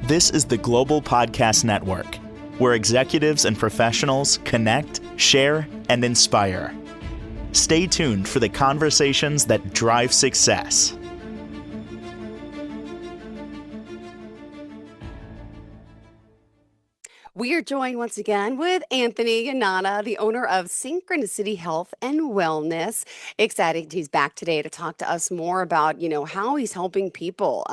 This is the Global Podcast Network, where executives and professionals connect, share, and inspire. Stay tuned for the conversations that drive success. We are joined once again with Anthony Yannotta, the owner of Synchronicity Health and Wellness. Excited he's back today to talk to us more about, how he's helping people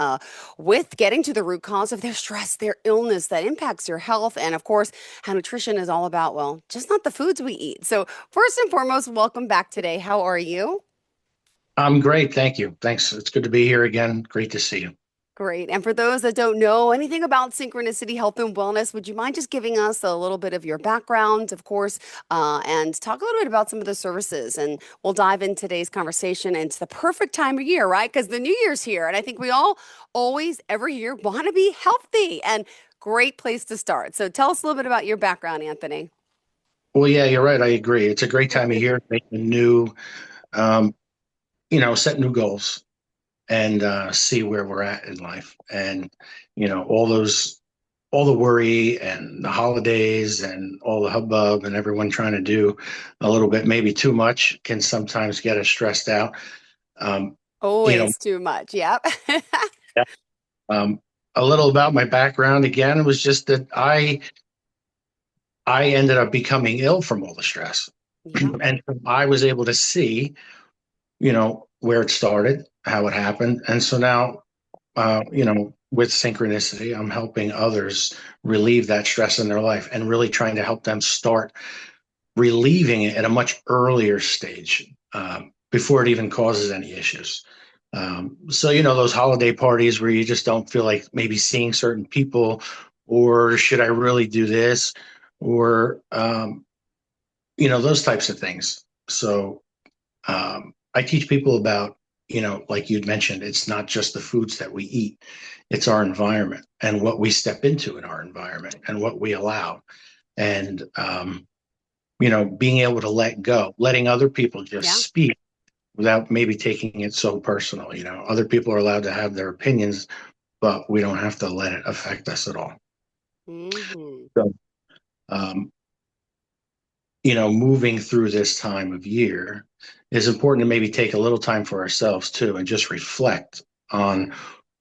with getting to the root cause of their stress, their illness that impacts your health, and of course, how nutrition is all about, just not the foods we eat. So first and foremost, welcome back today. How are you? I'm great. Thank you. Thanks. It's good to be here again. Great to see you. Great. And for those that don't know anything about Synchronicity Health and Wellness, would you mind just giving us a little bit of your background, of course, and talk a little bit about some of the services? And we'll dive into today's conversation. And it's the perfect time of year, right? Because the new year's here. And I think we all always, every year, want to be healthy, and great place to start. So tell us a little bit about your background, Anthony. Well, yeah, you're right. I agree. It's a great time of year to make set new goals and see where we're at in life. And, all the worry and the holidays and all the hubbub and everyone trying to do a little bit, maybe too much, can sometimes get us stressed out. Always too much. Yep. Yeah. A little about my background, again, was just that I ended up becoming ill from all the stress. Yeah. And I was able to see, where it started, how it happened. And so now, with Synchronicity, I'm helping others relieve that stress in their life and really trying to help them start relieving it at a much earlier stage, before it even causes any issues. So, those holiday parties where you just don't feel like maybe seeing certain people, or should I really do this? Or, those types of things. So, I teach people about, like you'd mentioned, it's not just the foods that we eat, it's our environment and what we step into in our environment and what we allow. And, being able to let go, letting other people just speak without maybe taking it so personal. Other people are allowed to have their opinions, but we don't have to let it affect us at all. Mm-hmm. So, moving through this time of year, it's important to maybe take a little time for ourselves too, and just reflect on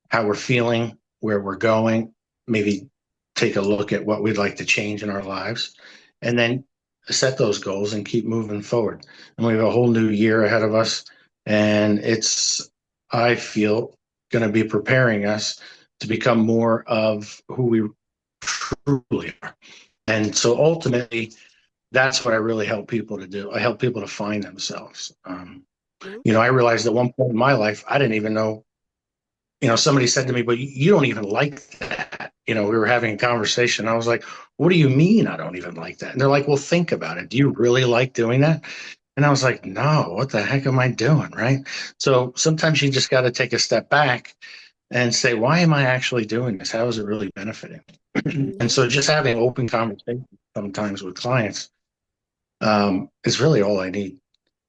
how we're feeling, where we're going, maybe take a look at what we'd like to change in our lives, and then set those goals and keep moving forward. And we have a whole new year ahead of us, and it's, I feel, going to be preparing us to become more of who we truly are. And so ultimately, that's what I really help people to do. I help people to find themselves. I realized at one point in my life, I didn't even know, somebody said to me, but you don't even like that. We were having a conversation. I was like, what do you mean I don't even like that? And they're like, well, think about it. Do you really like doing that? And I was like, no, what the heck am I doing? Right. So sometimes you just got to take a step back and say, why am I actually doing this? How is it really benefiting? And so just having open conversations sometimes with clients is really all I need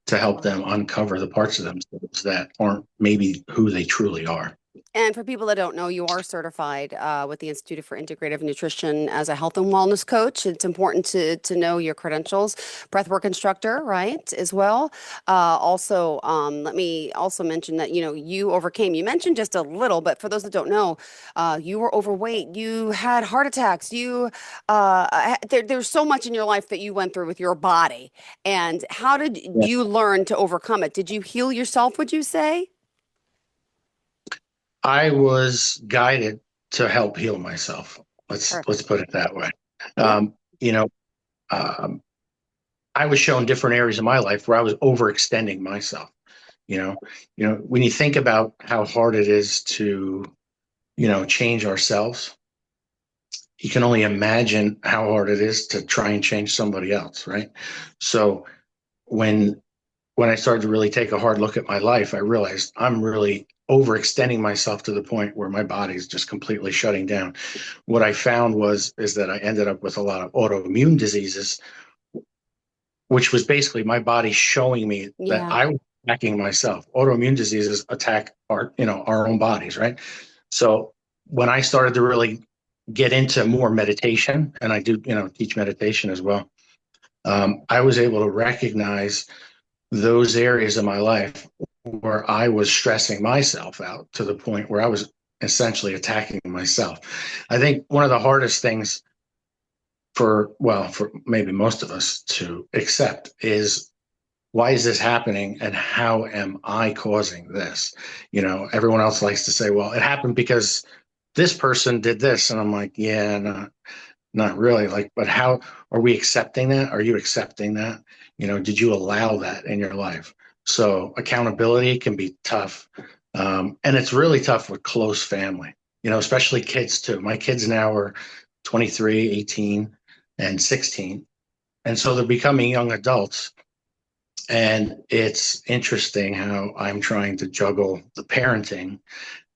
to help them uncover the parts of themselves that aren't maybe who they truly are. And for people that don't know, you are certified with the Institute for Integrative Nutrition as a health and wellness coach. It's important to know your credentials. Breathwork instructor, right, as well. Let me also mention that, you overcame, you mentioned just a little, but for those that don't know, you were overweight, you had heart attacks, there's so much in your life that you went through with your body. And how did you learn to overcome it? Did you heal yourself, would you say? I was guided to help heal myself. Let's put it that way. I was shown different areas of my life where I was overextending myself. When you think about how hard it is to, change ourselves, you can only imagine how hard it is to try and change somebody else, right? So when I started to really take a hard look at my life, I realized I'm really overextending myself to the point where my body's just completely shutting down. What I found is that I ended up with a lot of autoimmune diseases, which was basically my body showing me that I was attacking myself. Autoimmune diseases attack our own bodies, right? So when I started to really get into more meditation, and I do, teach meditation as well. I was able to recognize those areas of my life where I was stressing myself out to the point where I was essentially attacking myself. I think one of the hardest things for maybe most of us to accept is, why is this happening and how am I causing this? Everyone else likes to say, well, it happened because this person did this. And I'm like, yeah, no, not really. Like, but how are we accepting that? Are you accepting that? Did you allow that in your life? So accountability can be tough. And it's really tough with close family, especially kids too. My kids now are 23, 18, and 16. And so they're becoming young adults. And it's interesting how I'm trying to juggle the parenting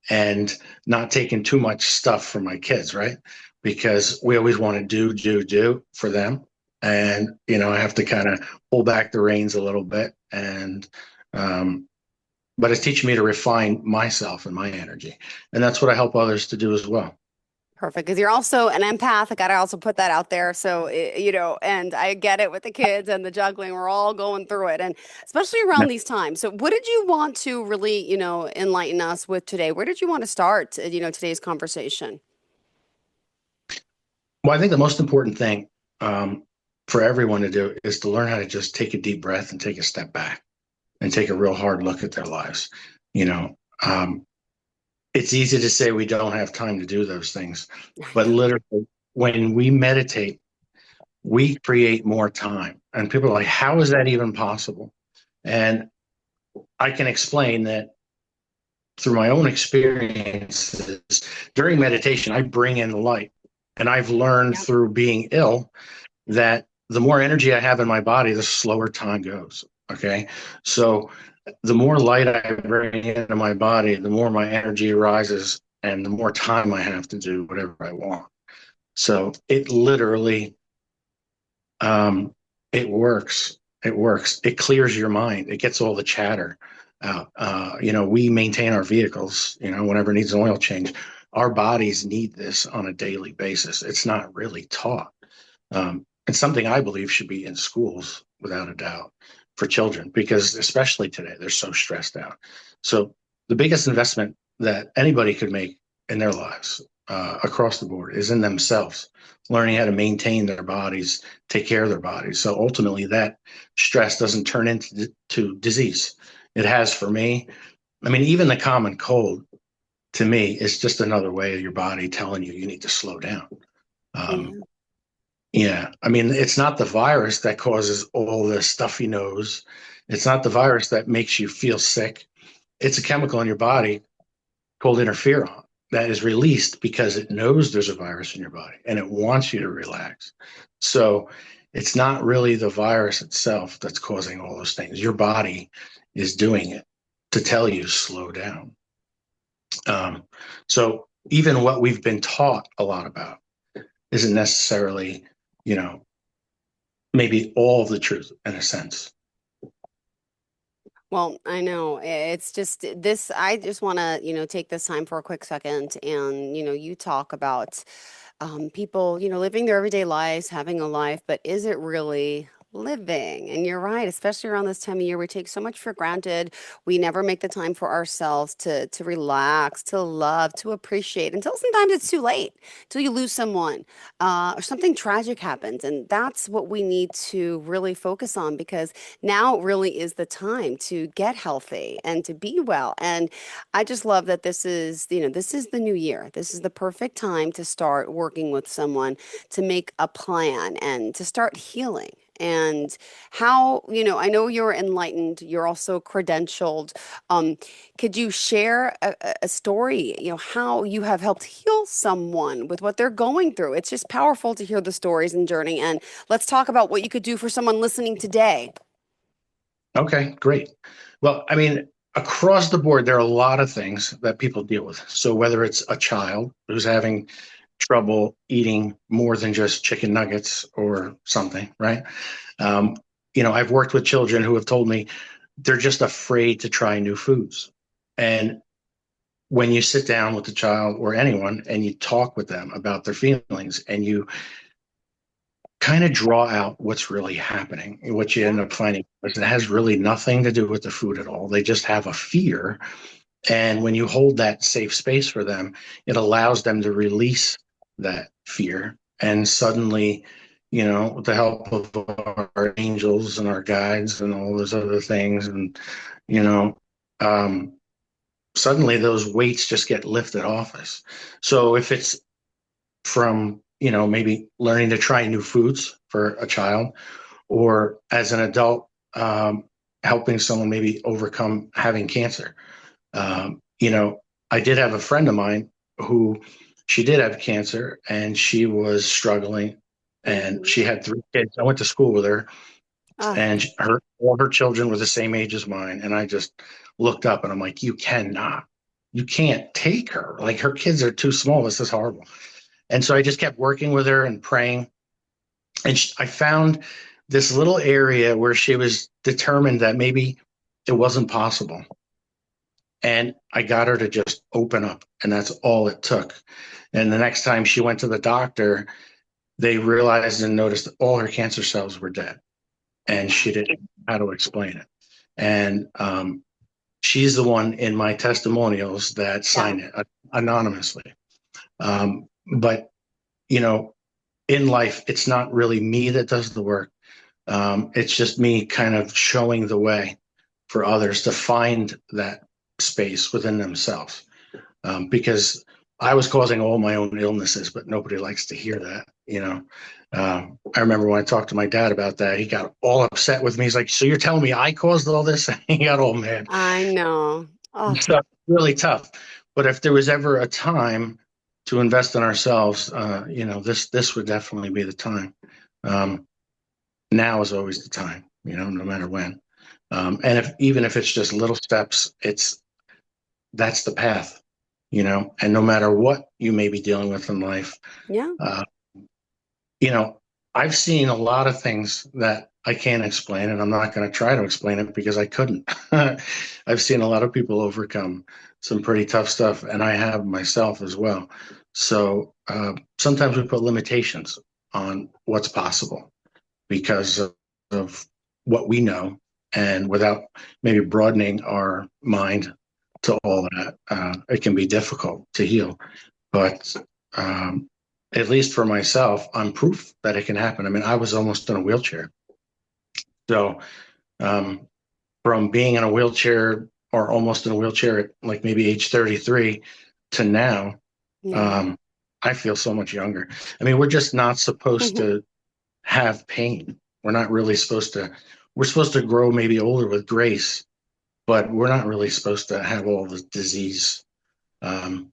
and not taking too much stuff from my kids, right? Because we always want to do for them. And, I have to kind of pull back the reins a little bit. And, but it's teaching me to refine myself and my energy. And that's what I help others to do as well. Perfect. Because you're also an empath. I got to also put that out there. So, and I get it with the kids and the juggling. We're all going through it. And especially around these times. So, what did you want to really, enlighten us with today? Where did you want to start, today's conversation? Well, I think the most important thing for everyone to do is to learn how to just take a deep breath and take a step back and take a real hard look at their lives. It's easy to say we don't have time to do those things, but literally when we meditate, we create more time. And people are like, how is that even possible? And I can explain that through my own experiences. During meditation, I bring in the light. And I've learned through being ill that the more energy I have in my body, the slower time goes. Okay. So the more light I bring into my body, the more my energy rises and the more time I have to do whatever I want. So it literally, it works. It works. It clears your mind. It gets all the chatter out. We maintain our vehicles, whenever it needs an oil change. Our bodies need this on a daily basis. It's not really taught. It's something I believe should be in schools without a doubt for children, because especially today, they're so stressed out. So the biggest investment that anybody could make in their lives across the board is in themselves, learning how to maintain their bodies, take care of their bodies. So ultimately that stress doesn't turn into disease. It has for me. I mean, even the common cold to me is just another way of your body telling you need to slow down. Yeah, I mean, it's not the virus that causes all the stuffy nose. It's not the virus that makes you feel sick. It's a chemical in your body called interferon that is released because it knows there's a virus in your body and it wants you to relax. So it's not really the virus itself that's causing all those things. Your body is doing it to tell you slow down. So even what we've been taught a lot about isn't necessarily, maybe all of the truth in a sense. Well, I know it's just this. I just want to, take this time for a quick second and, you talk about people, living their everyday lives, having a life, but is it really living? And you're right, especially around this time of year, we take so much for granted. We never make the time for ourselves to relax, to love, to appreciate until sometimes it's too late, until you lose someone or something tragic happens. And that's what we need to really focus on, because now really is the time to get healthy and to be well. And I just love that this is the new year. This is the perfect time to start working with someone, to make a plan and to start healing. And how, I know you're enlightened, you're also credentialed. Could you share a story, how you have helped heal someone with what they're going through? It's just powerful to hear the stories and journey. And let's talk about what you could do for someone listening today. Okay, great. Well, I mean, across the board, there are a lot of things that people deal with. So whether it's a child who's having trouble eating more than just chicken nuggets or something, right? I've worked with children who have told me they're just afraid to try new foods. And when you sit down with the child or anyone and you talk with them about their feelings and you kind of draw out what's really happening, what you end Yeah. up finding is it has really nothing to do with the food at all. They just have a fear. And when you hold that safe space for them, it allows them to release that fear. And suddenly, with the help of our angels and our guides and all those other things, and, you know, um, suddenly those weights just get lifted off us. So if it's from, maybe learning to try new foods for a child, or as an adult, helping someone maybe overcome having cancer. I did have a friend of mine who she did have cancer and she was struggling and she had 3 kids. I went to school with her Ah, and all her children were the same age as mine. And I just looked up and I'm like, you can't take her. Like her kids are too small. This is horrible. And so I just kept working with her and praying. And I found this little area where she was determined that maybe it wasn't possible. And I got her to just open up, and that's all it took. And the next time she went to the doctor, they realized and noticed that all her cancer cells were dead, and she didn't know how to explain it. And she's the one in my testimonials that yeah. signed it anonymously. But, in life, it's not really me that does the work. It's just me kind of showing the way for others to find that space within themselves. Because I was causing all my own illnesses, but nobody likes to hear that. I remember when I talked to my dad about that, he got all upset with me. He's like, "So you're telling me I caused all this?" He got all mad. I know. Oh, So really tough. But if there was ever a time to invest in ourselves, this would definitely be the time. Now is always the time, no matter when. And even if it's just little steps, that's the path, and no matter what you may be dealing with in life, yeah. uh, you know, I've seen a lot of things that I can't explain, and I'm not going to try to explain it because I couldn't. I've seen a lot of people overcome some pretty tough stuff, and I have myself as well. So sometimes we put limitations on what's possible because of what we know, and without maybe broadening our mind to all that, it can be difficult to heal. But at least for myself, I'm proof that it can happen. I mean, I was almost in a wheelchair. So from being in a wheelchair or almost in a wheelchair at like maybe age 33 to now, Yeah. I feel so much younger. I mean, we're just not supposed to have pain. We're not really supposed to, we're supposed to grow maybe older with grace, but we're not really supposed to have all the disease. Um,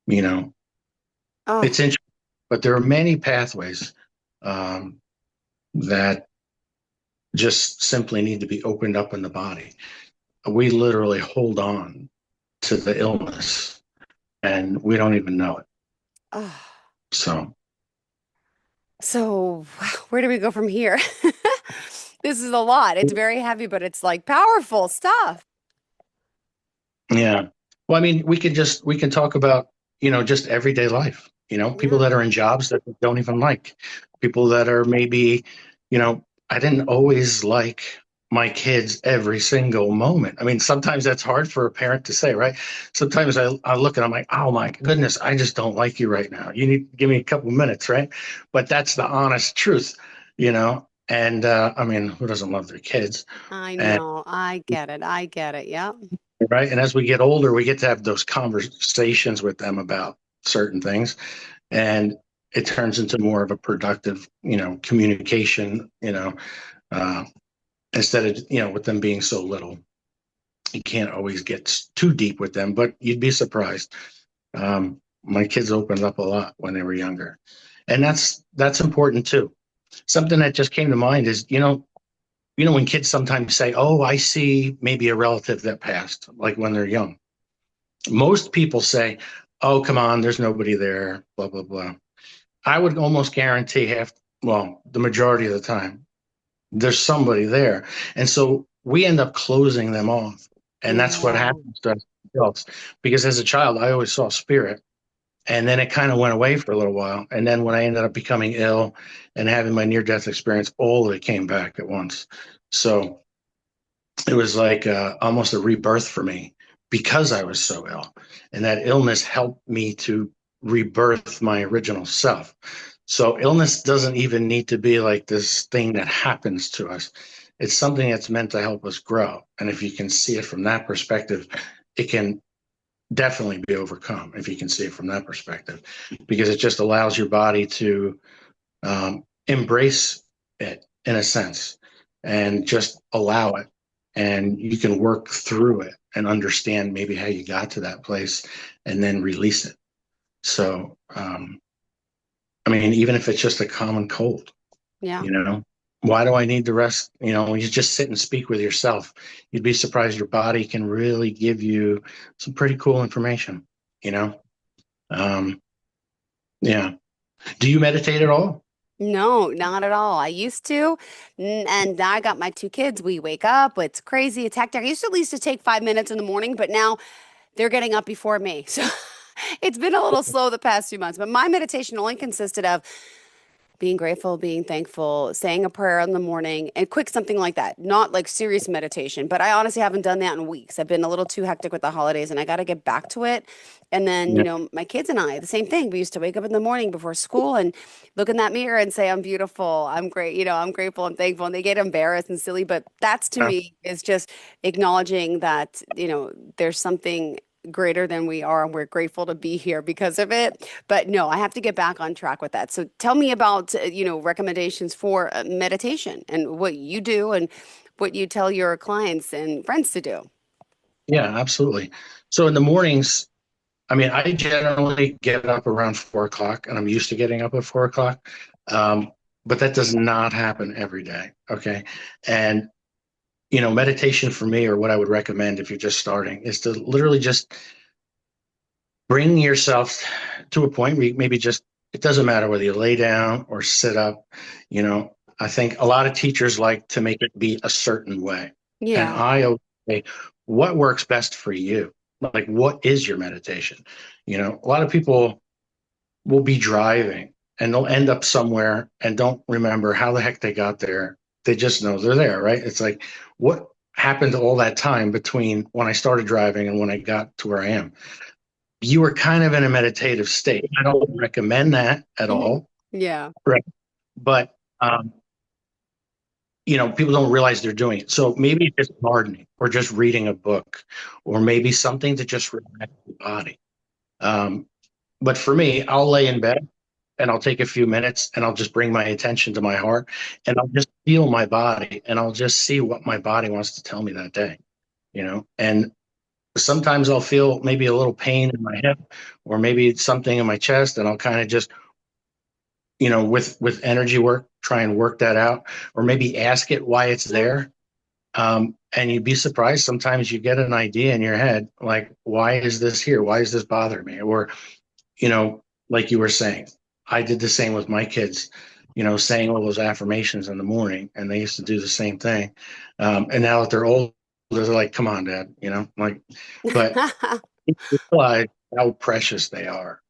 you know, Oh, it's interesting, but there are many pathways um, that just simply need to be opened up in the body. We literally hold on to the illness and we don't even know it. oh. So, So, wow, where do we go from here? This is a lot. It's very heavy, but it's like powerful stuff. yeah. Well, I mean, we can talk about, just everyday life, people Yeah. that are in jobs that we don't even like, people that are maybe, I didn't always like my kids every single moment. I mean, sometimes that's hard for a parent to say, right? Sometimes I look and I'm like, oh my goodness, I just don't like you right now. You need to give me a couple minutes, right? But that's the honest truth. And I mean, who doesn't love their kids? I And know. I get it. I get it. Yeah. right. And as we get older, we get to have those conversations with them about certain things. And it turns into more of a productive, communication, uh, instead of, with them being so little. You can't always get too deep with them, but you'd be surprised. My kids opened up a lot when they were younger. And that's important too. Something that just came to mind is, when kids sometimes say, "Oh, I see maybe a relative that passed," like when they're young. Most people say, "Oh, come on, there's nobody there, blah, blah, blah." I would almost guarantee the majority of the time, there's somebody there. And so we end up closing them off. And that's what Yeah. happens to us else. Because as a child, I always saw spirit. And then it kind of went away for a little while. And then when I ended up becoming ill and having my near-death experience, all of it came back at once. So it was like almost a rebirth for me because I was so ill. And that illness helped me to rebirth my original self. So illness doesn't even need to be like this thing that happens to us. It's something that's meant to help us grow. And if you can see it from that perspective, it can definitely be overcome if you can see it from that perspective, because it just allows your body to embrace it in a sense and just allow it. And you can work through it and understand maybe how you got to that place and then release it. So, I mean, even if it's just a common cold, Yeah. you know, why do I need the rest? You know, when you just sit and speak with yourself, you'd be surprised your body can really give you some pretty cool information, you know? Yeah. Do you meditate at all? No, not at all. I used to, and now I got my two kids. We wake up, it's crazy, it's hectic. I used to at least to take 5 minutes in the morning, but now they're getting up before me. So it's been a little slow the past few months. But my meditation only consisted of being grateful, being thankful, saying a prayer in the morning, and quick something like that. Not like serious meditation, but I honestly haven't done that in weeks. I've been a little too hectic with the holidays and I got to get back to it. And then, Yeah. my kids and I, the same thing. We used to wake up in the morning before school and look in that mirror and say, I'm beautiful, I'm great, I'm grateful, I'm thankful. And they get embarrassed and silly, but that's to me is just acknowledging that, there's something greater than we are and we're grateful to be here because of it. But no, I have to get back on track with that. So tell me about, recommendations for meditation and what you do and what you tell your clients and friends to do. Yeah, absolutely. So in the mornings, I mean, I generally get up around 4 o'clock and I'm used to getting up at 4 o'clock. Um, but that does not happen every day. Okay. And, meditation for me, or what I would recommend if you're just starting, is to literally just bring yourself to a point where you maybe just, it doesn't matter whether you lay down or sit up. I think a lot of teachers like to make it be a certain way. And Yeah. I always say, what works best for you? Like, what is your meditation? A lot of people will be driving and they'll end up somewhere and don't remember how the heck they got there. They just know they're there, right? It's like, what happened all that time between when I started driving and when I got to where I am? You were kind of in a meditative state. I don't recommend that at Mhm. all, Yeah. right? But people don't realize they're doing it. So maybe it's gardening or just reading a book, or maybe something to just relax the body. Um, but for me, I'll lay in bed and I'll take a few minutes and I'll just bring my attention to my heart and I'll just feel my body and I'll just see what my body wants to tell me that day, and sometimes I'll feel maybe a little pain in my hip or maybe it's something in my chest, and I'll kind of just, with energy work, try and work that out, or maybe ask it why it's Yeah. there. And you'd be surprised. Sometimes you get an idea in your head, like, why is this here? Why is this bothering me? Or, like you were saying, I did the same with my kids, saying all those affirmations in the morning, and they used to do the same thing. And now that they're older, they're like, come on, Dad, like, but you realize how precious they are,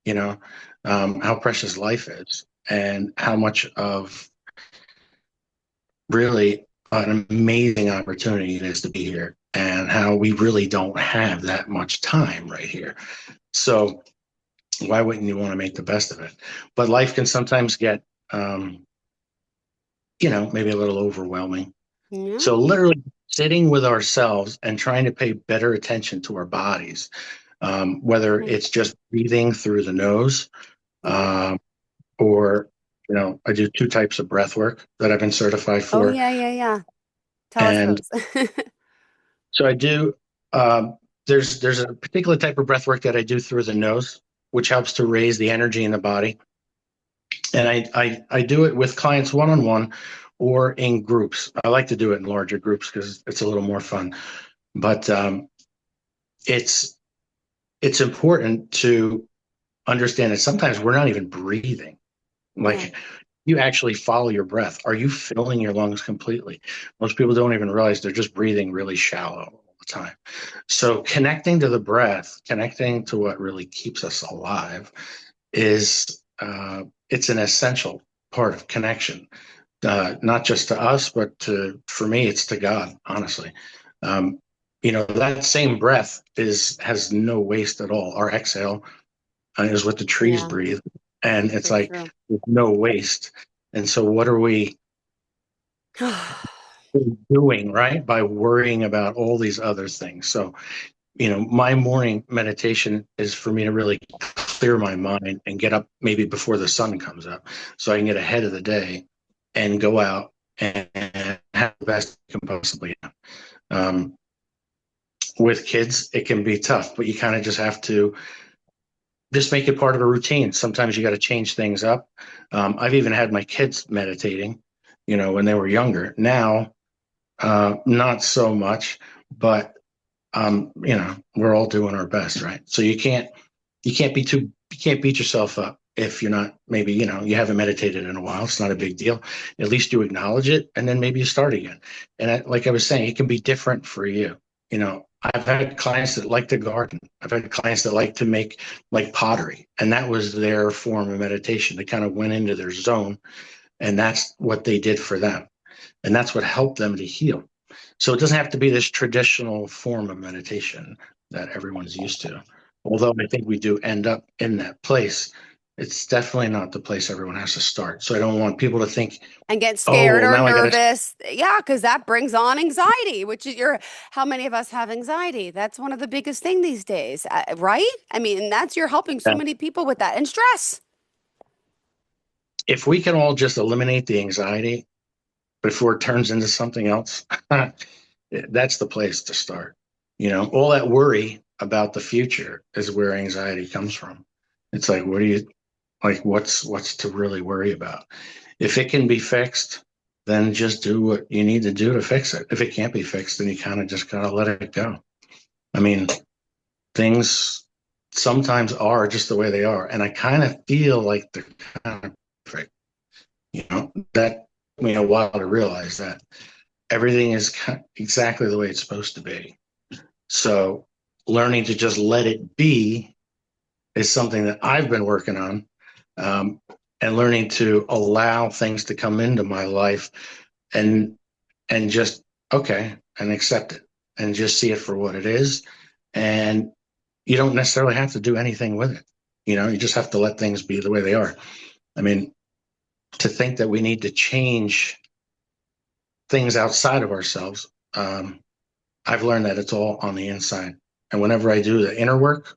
how precious life is, and how much of really an amazing opportunity it is to be here, and how we really don't have that much time right here. So why wouldn't you want to make the best of it? But life can sometimes get, maybe a little overwhelming. Yeah. So literally sitting with ourselves and trying to pay better attention to our bodies, whether it's just breathing through the nose, Yeah. um, or, I do 2 types of breath work that I've been certified Oh, for. yeah, yeah, yeah. Tell us And those. so I do, there's a particular type of breath work that I do through the nose, which helps to raise the energy in the body. And I do it with clients one-on-one or in groups. I like to do it in larger groups because it's a little more fun. But it's important to understand that sometimes we're not even breathing. Yeah. Like, you actually follow your breath. Are you filling your lungs completely? Most people don't even realize they're just breathing really shallow all the time. So connecting to the breath, connecting to what really keeps us alive is it's an essential part of connection, not just to us, but for me, it's to God, honestly. That same breath has no waste at all. Our exhale is what the trees Yeah, breathe, and it's so like true. there's no waste. And so what are we doing, right, by worrying about all these other things? So my morning meditation is for me to really clear my mind and get up maybe before the sun comes up so I can get ahead of the day and go out and have the best I can possibly have. With kids, it can be tough, but you kind of just have to just make it part of a routine. Sometimes you got to change things up. I've even had my kids meditating, when they were younger. Now, not so much, but we're all doing our best, right? So you can't beat yourself up if you're not, maybe, you haven't meditated in a while. It's not a big deal. At least you acknowledge it, and then maybe you start again. And like I was saying, it can be different for you. I've had clients that like to garden. I've had clients that like to make like pottery, and that was their form of meditation. They kind of went into their zone, and that's what they did for them. And that's what helped them to heal. So it doesn't have to be this traditional form of meditation that everyone's used to. Although I think we do end up in that place, it's definitely not the place everyone has to start. So I don't want people to think, And get oh, scared well, or now I got to. nervous. Yeah, because that brings on anxiety, which is how many of us have anxiety? That's one of the biggest thing these days, right? I mean, you're helping so many people with that, and stress. If we can all just eliminate the anxiety before it turns into something else, that's the place to start. All that worry about the future is where anxiety comes from. It's like, what's to really worry about? If it can be fixed, then just do what you need to do to fix it. If it can't be fixed, then you kind of just gotta let it go. I mean, things sometimes are just the way they are, and I kind of feel like they're kind of perfect. That took me a while to realize that everything is exactly the way it's supposed to be. So learning to just let it be is something that I've been working on, and learning to allow things to come into my life and just, okay, and accept it and just see it for what it is. And you don't necessarily have to do anything with it. You just have to let things be the way they are. I mean, to think that we need to change things outside of ourselves, I've learned that it's all on the inside. And whenever I do the inner work,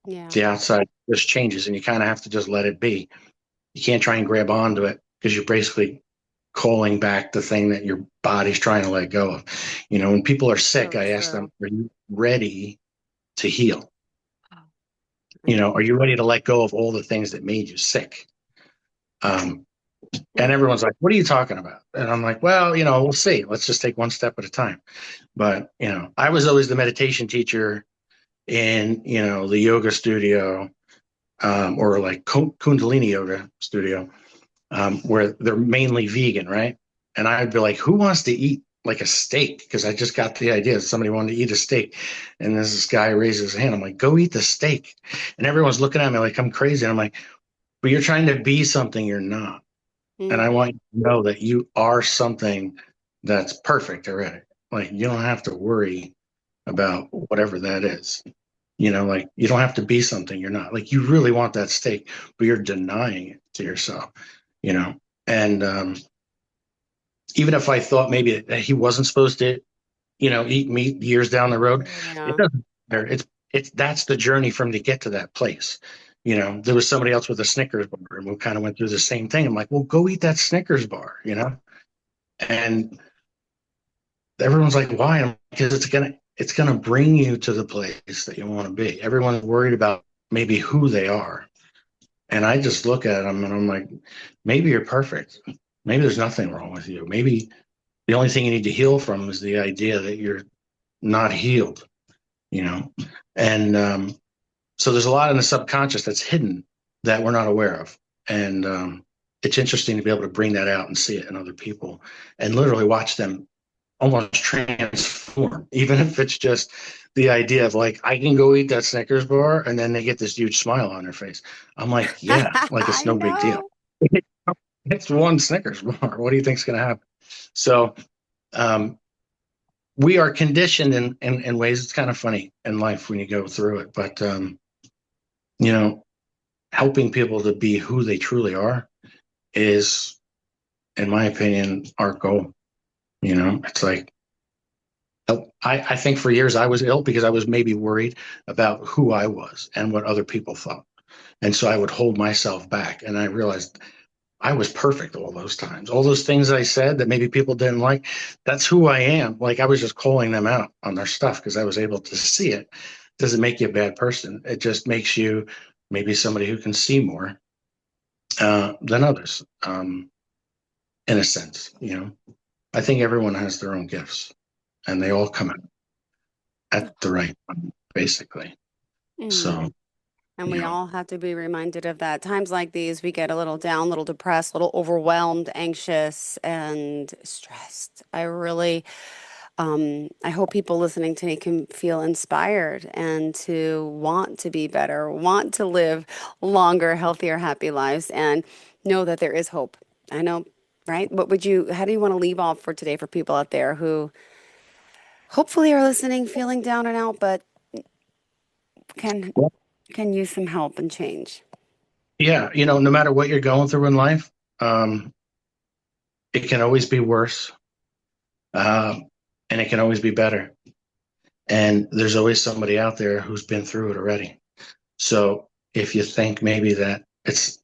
Yeah. the outside just changes, and you kind of have to just let it be. You can't try and grab onto it, because you're basically calling back the thing that your body's trying to let go of. When people are sick, So I ask them, true. are you ready to heal? Are you ready to let go of all the things that made you sick? And everyone's like, what are you talking about? And I'm like, well, we'll see. Let's just take one step at a time. But, I was always the meditation teacher in, the yoga studio, or like Kundalini yoga studio, where they're mainly vegan, right? And I'd be like, who wants to eat like a steak? Because I just got the idea that somebody wanted to eat a steak. And this guy raises his hand. I'm like, go eat the steak. And everyone's looking at me like I'm crazy. And I'm like, but you're trying to be something you're not. And I want you to know that you are something that's perfect already. Like, you don't have to worry about whatever that is. Like, you don't have to be something you're not. Like, you really want that steak, but you're denying it to yourself, and even if I thought maybe that he wasn't supposed to, eat meat years down the road, it Yeah. doesn't matter. It's that's the journey for him to get to that place. There was somebody else with a Snickers bar, and we kind of went through the same thing. I'm like, well, go eat that Snickers bar, and everyone's like, why? Because it's gonna bring you to the place that you want to be. Everyone's worried about maybe who they are, and I just look at them and I'm like, maybe you're perfect. Maybe there's nothing wrong with you. Maybe the only thing you need to heal from is the idea that you're not healed, and so there's a lot in the subconscious that's hidden that we're not aware of, and it's interesting to be able to bring that out and see it in other people and literally watch them almost transform, even if it's just the idea of like, I can go eat that Snickers bar, and then they get this huge smile on their face. I'm like, yeah, like it's I no big deal. know. It's one Snickers bar. What do you think's going to happen? So, um, we are conditioned in ways. It's kind of funny in life when you go through it, but you know, helping people to be who they truly are is, in my opinion, our goal. It's like, I think for years I was ill because I was maybe worried about who I was and what other people thought. And so I would hold myself back. And I realized I was perfect all those times. All those things I said that maybe people didn't like, that's who I am. Like I was just calling them out on their stuff because I was able to see it. Doesn't make you a bad person. It just makes you maybe somebody who can see more than others, in a sense. I think everyone has their own gifts and they all come out at the right time, basically. Mm. So, And you we know, all have to be reminded of that. Times like these, we get a little down, a little depressed, a little overwhelmed, anxious, and stressed. I hope people listening to me can feel inspired and to want to be better, want to live longer, healthier, happy lives, and know that there is hope. I know, right? How do you want to leave off for today for people out there who hopefully are listening, feeling down and out, but can well, can use some help and change? yeah, no matter what you're going through in life, it can always be worse, and it can always be better. And there's always somebody out there who's been through it already. So if you think maybe that it's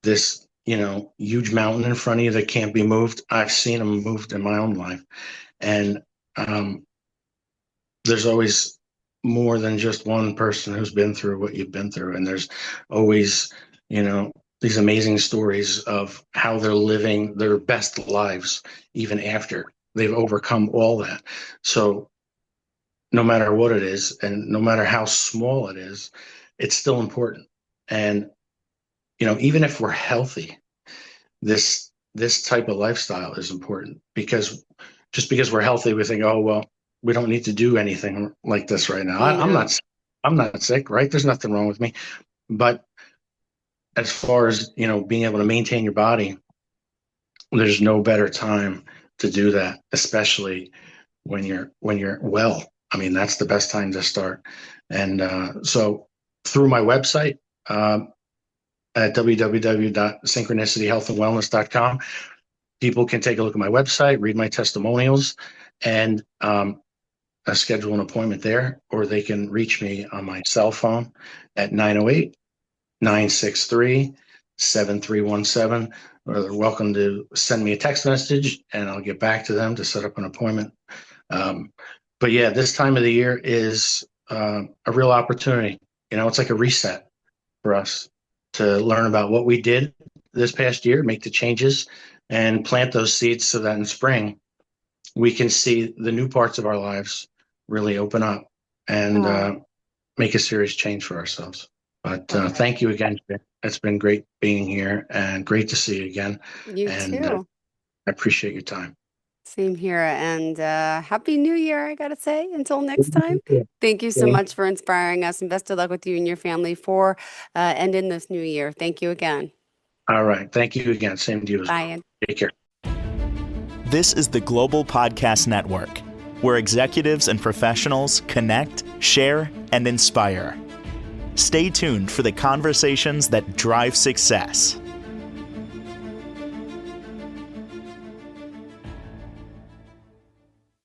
this, huge mountain in front of you that can't be moved, I've seen them moved in my own life. And um, there's always more than just one person who's been through what you've been through. And there's always, these amazing stories of how they're living their best lives, even after they've overcome all that. So no matter what it is, and no matter how small it is, it's still important. And, even if we're healthy, this type of lifestyle is important because just because we're healthy, we think, oh, well, we don't need to do anything like this right now. I I'm know. not, I'm not sick, right? There's nothing wrong with me. But as far as, being able to maintain your body, there's no better time to do that, especially when you're well. I mean, that's the best time to start. And so through my website, at www.synchronicityhealthandwellness.com, people can take a look at my website, read my testimonials, and schedule an appointment there, or they can reach me on my cell phone at 908-963-7317, or they're welcome to send me a text message and I'll get back to them to set up an appointment. But yeah, this time of the year is a real opportunity. It's like a reset for us to learn about what we did this past year, make the changes, and plant those seeds so that in spring we can see the new parts of our lives really open up and Oh, make a serious change for ourselves. But perfect. thank you again. It's been great being here and great to see you again. You And too. I appreciate your time. Same here. And Happy New Year, I gotta say, until next time. Thank you so much for inspiring us, and best of luck with you and your family for and in this new year. Thank you again. All right. Thank you again. Same to you as well. Bye. Take care. This is the Global Podcast Network, where executives and professionals connect, share, and inspire. Stay tuned for the conversations that drive success.